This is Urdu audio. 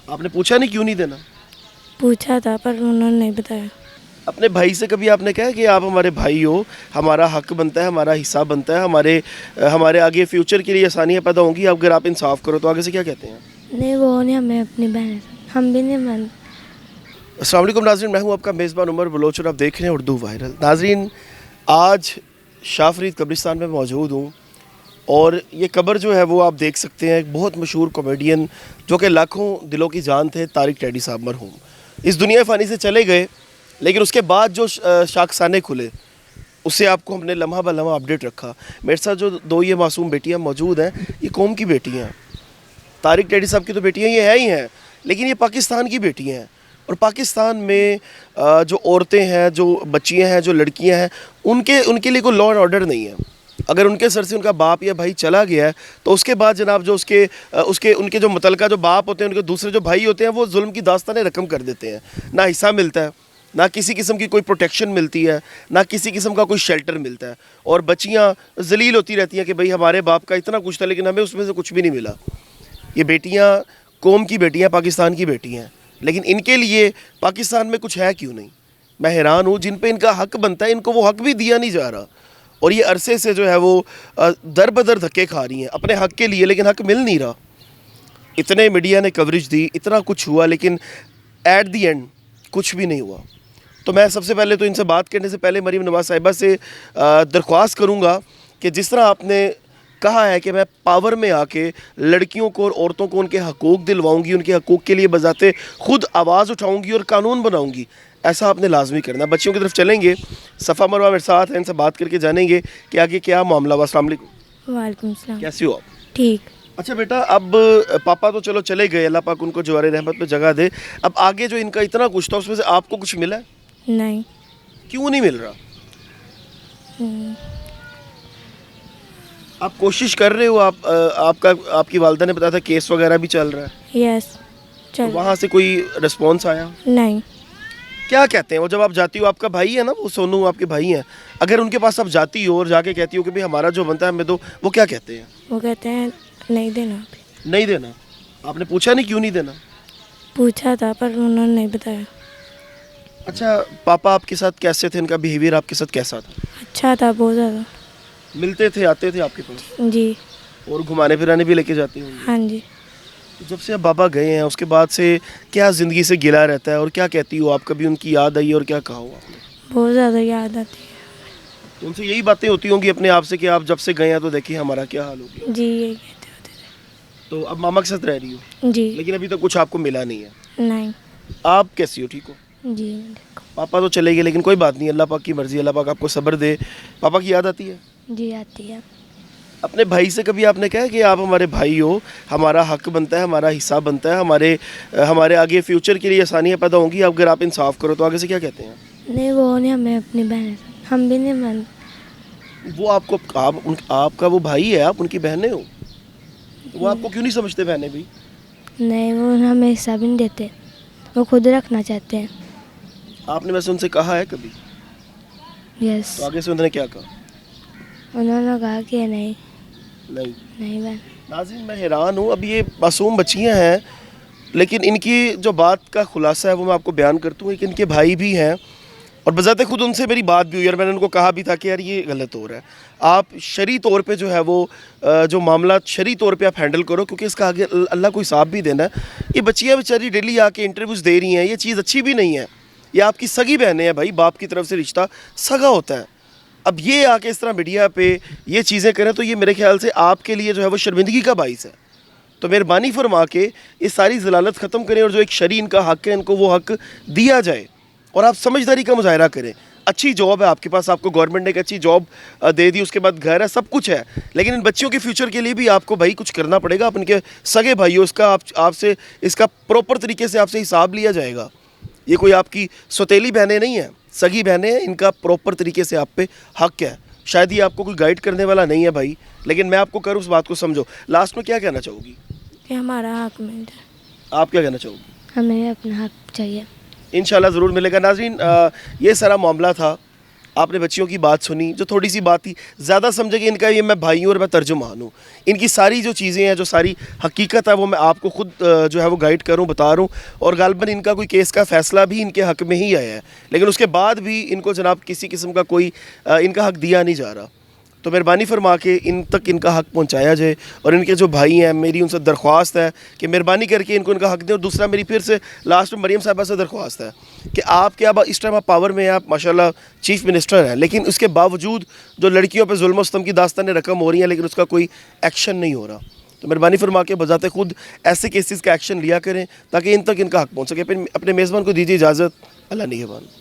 آپ نے پوچھا نہیں کیوں نہیں دینا؟ پوچھا تھا پر انہوں نے نہیں بتایا. اپنے بھائی سے کبھی آپ نے کہا کہ آپ ہمارے بھائی ہو, ہمارا حق بنتا ہے, ہمارا حصہ بنتا ہے, ہمارے آگے فیوچر کے لیے آسانیاں پیدا ہوں گی اگر آپ انصاف کرو, تو آگے سے کیا کہتے ہیں؟ نہیں وہ نہیں, ہمیں اپنی بہن ہم بھی نہیں مان. السلام علیکم ناظرین, میں ہوں آپ کا میزبان عمر بلوچ اور آپ دیکھ رہے ہیں اردو وائرل. ناظرین, آج شاہ فرید قبرستان میں موجود ہوں اور یہ قبر جو ہے وہ آپ دیکھ سکتے ہیں, ایک بہت مشہور کامیڈین جو کہ لاکھوں دلوں کی جان تھے, طارق ٹیڈی صاحب مرحوم, اس دنیا فانی سے چلے گئے. لیکن اس کے بعد جو شاخسانے کھلے اس سے آپ کو ہم نے لمحہ بہ لمحہ اپڈیٹ رکھا. میرے ساتھ جو دو یہ معصوم بیٹیاں موجود ہیں, یہ قوم کی بیٹیاں ہیں. طارق ٹیڈی صاحب کی تو بیٹیاں یہ ہیں ہی ہیں, لیکن یہ پاکستان کی بیٹیاں ہیں. اور پاکستان میں جو عورتیں ہیں, جو بچیاں ہیں, جو لڑکیاں ہیں, ان کے لیے کوئی لا اینڈ آرڈر نہیں ہے. اگر ان کے سر سے ان کا باپ یا بھائی چلا گیا ہے تو اس کے بعد جناب جو ان کے جو متعلقہ جو باپ ہوتے ہیں, ان کے دوسرے جو بھائی ہوتے ہیں, وہ ظلم کی داستانیں رقم کر دیتے ہیں. نہ حصہ ملتا ہے, نہ کسی قسم کی کوئی پروٹیکشن ملتی ہے, نہ کسی قسم کا کوئی شیلٹر ملتا ہے. اور بچیاں ذلیل ہوتی رہتی ہیں کہ بھئی ہمارے باپ کا اتنا کچھ تھا لیکن ہمیں اس میں سے کچھ بھی نہیں ملا. یہ بیٹیاں قوم کی بیٹیاں, پاکستان کی بیٹیاں ہیں, لیکن ان کے لیے پاکستان میں کچھ ہے کیوں نہیں؟ میں حیران ہوں. جن پہ ان کا حق بنتا ہے ان کو وہ حق بھی دیا نہیں جا رہا, اور یہ عرصے سے جو ہے وہ در بدر دھکے کھا رہی ہیں اپنے حق کے لیے, لیکن حق مل نہیں رہا. اتنے میڈیا نے کوریج دی, اتنا کچھ ہوا, لیکن ایٹ دی اینڈ کچھ بھی نہیں ہوا. تو میں سب سے پہلے تو ان سے بات کرنے سے پہلے مریم نواز صاحبہ سے درخواست کروں گا کہ جس طرح آپ نے کہا ہے کہ میں پاور میں آ کے لڑکیوں کو اور عورتوں کو ان کے حقوق دلواؤں گی, ان کے حقوق کے لیے بذات خود آواز اٹھاؤں گی اور قانون بناؤں گی, ایسا آپ نے لازمی کرنا. بچیوں کی طرف چلیں گے, صفا مروہ میرے ساتھ ہیں, ان سے بات کر کے جانیں گے کہ آگے کیا معاملہ ہوا. السلام علیکم. وعلیکم السلام. کیسی ہو آپ؟ ٹھیک. اچھا بیٹا, اب پاپا تو چلو چلے گئے, اللہ پاک ان کو جوار رحمت پہ جگہ دے. اب آگے جو ان کا اتنا کچھ تھا اس میں سے آپ کو کچھ ملا ہے؟ نہیں. کیوں نہیں مل رہا؟ آپ کوشش کر رہے ہو؟ آپ کی والدہ نے بتایا تھا کیس وغیرہ بھی چل رہا ہے. یس. تو وہاں سے کوئی رسپانس آیا؟ نہیں. کیا کہتے ہیں وہ جب آپ جاتی ہو؟ آپ کا بھائی ہے نا وہ سونو, آپ کے بھائی ہیں, اگر ان کے پاس آپ جاتی ہو اور جا کے کہتی ہو کہ بھئی ہمارا جو بنتا ہے ہمیں دو, وہ کیا کہتے ہیں؟ وہ کہتے ہیں نہیں دینا. نہیں دینا. آپ نے پوچھا نہیں کیوں نہیں دینا؟ پوچھا تھا پر انہوں نے نہیں بتایا. اچھا, پاپا آپ کے ساتھ کیسے تھے؟ ان کا بیہیویئر آپ کے ساتھ کیسا تھا؟ اچھا تھا, بہت زیادہ. ملتے تھے, آتے تھے آپ کے پاس؟ جی. اور گھمانے پھرانے بھی لے کے جاتے ہوں گے؟ ہاں جی. جب سے اب بابا گئے ہیں اس کے بعد سے کیا زندگی سے گلا رہتا ہے, اور کیا کہتی ہو آپ؟ کبھی ان کی یاد آئی اور کیا کہا ہو آپ نے؟ بہت زیادہ یاد آتی ہے. ان سے یہی باتیں ہوتی ہوں گی اپنے آپ سے کہ آپ جب سے گئے ہیں تو دیکھیے ہمارا کیا حال ہو گیا. جی یہی کہتے ہوتے تو اب ماما کے ساتھ رہ رہی ہو؟ تھے. جی. لیکن ابھی تک کچھ آپ کو ملا نہیں ہے. نہیں. آپ کیسی ہو؟ ٹھیک ہو؟ جی. پاپا تو چلے گئے لیکن کوئی بات نہیں, اللہ پاک کی مرضی, اللہ پاک آپ کو صبر دے. پاپا کی یاد آتی ہے؟ جی آتی ہے. اپنے بھائی سے کبھی آپ نے کہا کہ آپ ہمارے بھائی ہو, ہمارا حق بنتا ہے, ہمارا حصہ بنتا ہے, ہمارے آگے فیوچر کے لیے آسانیاں پیدا ہوں گی اگر آپ انصاف کرو, تو آگے سے کیا کہتے ہیں؟ نہیں وہ نہیں, ہمیں اپنی بہن ہم بھی نہیں مان. وہ آپ کا وہ بھائی ہے, آپ ان کی بہنیں ہو, وہ آپ کو کیوں نہیں سمجھتے بہنیں بھی؟ نہیں وہ ہمیں حصہ بھی نہیں دیتے, وہ خود رکھنا چاہتے ہیں. آپ نے ویسے ان سے کہا ہے کبھی؟ یس. تو آگے سے انہوں نے کیا کہا؟ انہوں نے کہا کہ نہیں بہن. ناظرین میں حیران ہوں, اب یہ معصوم بچیاں ہیں لیکن ان کی جو بات کا خلاصہ ہے وہ میں آپ کو بیان کرتا ہوں کہ ان کے بھائی بھی ہیں, اور بذات خود ان سے میری بات بھی ہوئی اور میں نے ان کو کہا بھی تھا کہ یار یہ غلط ہو رہا ہے, آپ شرعی طور پہ جو ہے وہ جو معاملات شرعی طور پہ آپ ہینڈل کرو, کیونکہ اس کا آگے اللہ کو حساب بھی دینا ہے. یہ بچیاں بیچاری ڈیلی آ کے انٹرویوز دے رہی ہیں, یہ چیز اچھی بھی نہیں ہے. یہ آپ کی سگی بہنیں ہیں بھائی, باپ کی طرف سے رشتہ سگا ہوتا ہے. اب یہ آ کے اس طرح میڈیا پہ یہ چیزیں کریں تو یہ میرے خیال سے آپ کے لیے جو ہے وہ شرمندگی کا باعث ہے. تو مہربانی فرما کے یہ ساری ضلالت ختم کریں, اور جو ایک شرعی ان کا حق ہے ان کو وہ حق دیا جائے, اور آپ سمجھداری کا مظاہرہ کریں. اچھی جاب ہے آپ کے پاس, آپ کو گورنمنٹ نے ایک اچھی جاب دے دی, اس کے بعد گھر ہے, سب کچھ ہے, لیکن ان بچیوں کے فیوچر کے لیے بھی آپ کو بھائی کچھ کرنا پڑے گا. آپ ان کے سگے بھائی ہو, اس کا آپ سے اس کا پراپر طریقے سے آپ سے حساب لیا جائے گا. یہ کوئی آپ کی سوتیلی بہنیں نہیں ہیں, سگی بہنیں ہیں, ان کا پراپر طریقے سے آپ پہ حق ہے. شاید یہ آپ کو کوئی گائیڈ کرنے والا نہیں ہے بھائی, لیکن میں آپ کو کروں اس بات کو سمجھو. لاسٹ میں کیا کہنا چاہو گی؟ کہ ہمارا حق مل جائے. آپ کیا کہنا چاہو گی؟ ہمیں اپنا حق چاہیے. انشاءاللہ ضرور ملے گا. ناظرین یہ سارا معاملہ تھا, آپ نے بچیوں کی بات سنی, جو تھوڑی سی بات تھی, زیادہ سمجھے کہ ان کا یہ میں بھائی ہوں اور میں ترجمان ہوں. ان کی ساری جو چیزیں ہیں, جو ساری حقیقت ہے, وہ میں آپ کو خود جو ہے وہ گائیڈ کروں, بتا رہا ہوں. اور غالباً ان کا کوئی کیس کا فیصلہ بھی ان کے حق میں ہی آیا ہے, لیکن اس کے بعد بھی ان کو جناب کسی قسم کا کوئی ان کا حق دیا نہیں جا رہا. تو مہربانی فرما کے ان تک ان کا حق پہنچایا جائے. اور ان کے جو بھائی ہیں, میری ان سے درخواست ہے کہ مہربانی کر کے ان کو ان کا حق دیں. اور دوسرا میری پھر سے لاسٹ میں مریم صاحبہ سے درخواست ہے کہ آپ کیا اس ٹائم آپ پاور میں ہیں, آپ ماشاءاللہ چیف منسٹر ہیں, لیکن اس کے باوجود جو لڑکیوں پہ ظلم و ستم کی داستانیں رقم ہو رہی ہیں, لیکن اس کا کوئی ایکشن نہیں ہو رہا. تو مہربانی فرما کے بذات خود ایسے کیسز کا ایکشن لیا کریں تاکہ ان تک ان کا حق پہنچ سکے. پھر اپنے میزبان کو دیجیے اجازت. اللہ نگہبان.